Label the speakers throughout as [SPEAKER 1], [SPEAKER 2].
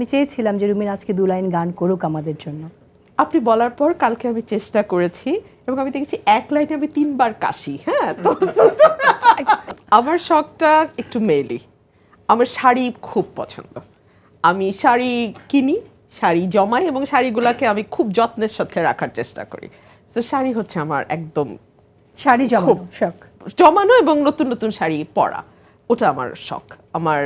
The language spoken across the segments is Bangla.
[SPEAKER 1] আমি চেয়েছিলাম যে রুমিন আজকে 2 লাইন গান করুক আমাদের জন্য।
[SPEAKER 2] আপনি বলার পর কালকে আমি চেষ্টা করেছি এবং আমি দেখেছি 1 লাইনে আমি 3 বার কাশি। হ্যাঁ, তো আমার শখটা একটু মেইলি। আমার শাড়ি খুব পছন্দ। আমি শাড়ি কিনি, শাড়ি জমাই এবং শাড়িগুলোকে আমি খুব যত্নের সাথে রাখার চেষ্টা করি। তো শাড়ি হচ্ছে আমার একদম
[SPEAKER 1] শাড়ি জমানো শখ।
[SPEAKER 2] জমানো এবং নতুন নতুন শাড়ি পরা, ওটা আমার শখ। আমার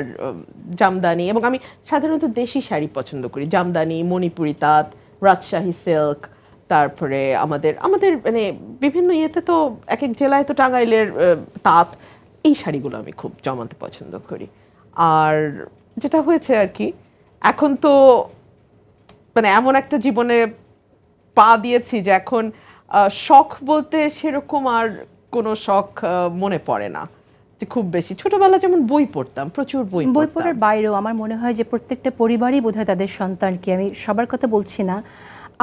[SPEAKER 2] জামদানি এবং আমি সাধারণত দেশি শাড়ি পছন্দ করি। জামদানি, মণিপুরি তাঁত, রাজশাহী সিল্ক, তারপরে আমাদের মানে বিভিন্ন ইয়েতে তো এক এক জেলায় তো টাঙ্গাইলের তাঁত, এই শাড়িগুলো আমি খুব জমাতে পছন্দ করি। আর যেটা হয়েছে আর কি, এখন তো মানে এমন একটা জীবনে পা দিয়েছি যে এখন শখ বলতে সেরকম আর কোনো শখ মনে পড়ে না যে খুব বেশি। ছোটবেলা যেমন বই পড়তাম, প্রচুর বই
[SPEAKER 1] পড়ার বাইরেও আমার মনে হয় যে প্রত্যেকটা পরিবারই বোধহয় তাদের সন্তানকে, আমি সবার কথা বলছি না,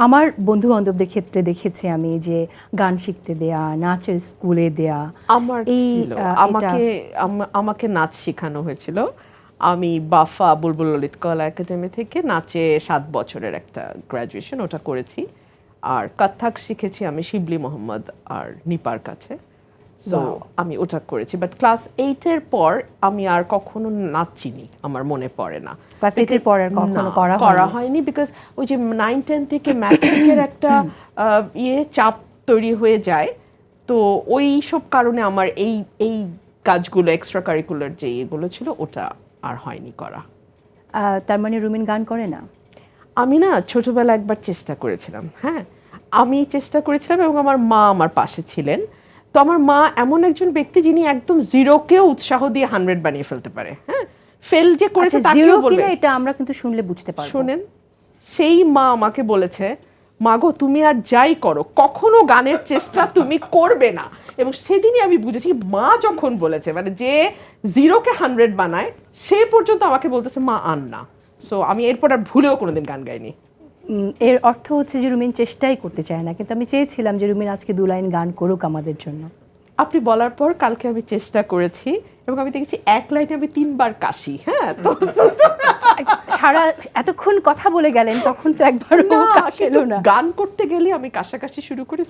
[SPEAKER 1] আমার বন্ধু বান্ধবদের ক্ষেত্রে দেখেছি আমি যে গান শিখতে দেয়া, নাচের স্কুলে দেয়া।
[SPEAKER 2] আমার ছিল, আমাকে নাচ শেখানো হয়েছিল। আমি বাফা বুলবুল ললিত কলা একাডেমি থেকে নাচে 7 বছরের একটা গ্র্যাজুয়েশন ওটা করেছি। আর কত্থক শিখেছি আমি শিবলি মোহাম্মদ আর নিপার কাছে। সো আমি ওটা করেছি, বাট ক্লাস 8 এর পর আমি আর কখনো নাচিনি, আমার মনে পড়ে না।
[SPEAKER 1] ক্লাস 8 এর পর আর কখনো
[SPEAKER 2] করা হয়নি, বিকজ ওই যে 9-10 থেকে ম্যাট্রিকের একটা চাপ তৈরি হয়ে যায়। তো ওই সব কারণে আমার এই কাজগুলো, এক্সট্রা কারিকুলার যে এগুলো ছিল, ওটা আর হয়নি করা।
[SPEAKER 1] তার মানে রুমিন গান করে না?
[SPEAKER 2] আমি না ছোটবেলা একবার চেষ্টা করেছিলাম। হ্যাঁ, আমি চেষ্টা করেছিলাম এবং আমার মা আমার পাশে ছিলেন। তো আমার মা এমন একজন ব্যক্তি যিনি একদম জিরোকেও উৎসাহ দিয়ে 100 বানিয়ে ফেলতে পারে। হ্যাঁ, ফেল যে করেছে তাকেও বলবে।
[SPEAKER 1] এটা আমরা কিন্তু শুনলে বুঝতে পারবো।
[SPEAKER 2] শুনেন, সেই মা আমাকে বলেছে, মাগো তুমি আর যাই করো কখনো গানের চেষ্টা তুমি করবে না। এবং সেদিনই আমি বুঝেছি, মা যখন বলেছে, মানে যে 0কে 100 বানায় সে পর্যন্ত আমাকে বলতেছে মা আন না। সো আমি এরপর আর ভুলেও কোনোদিন গান গাইনি।
[SPEAKER 1] এর অর্থ হচ্ছে যে রুমিন চেষ্টাই করতে চায় না, কিন্তু আমি চেয়েছিলাম যে রুমিন আজকে 2 লাইন গান করুক আমাদের জন্য।
[SPEAKER 2] আপনি বলার পর কালকে আমি চেষ্টা করেছি এবং আমি দেখেছি 1 লাইনে আমি 3 বার কাশি। হ্যাঁ, তো
[SPEAKER 1] সারা এতক্ষণ কথা বলে গেলেন, তখন তো একবারও কাশ এলো না।
[SPEAKER 2] গান করতে গেলে আমি কাশাকাশি শুরু করি।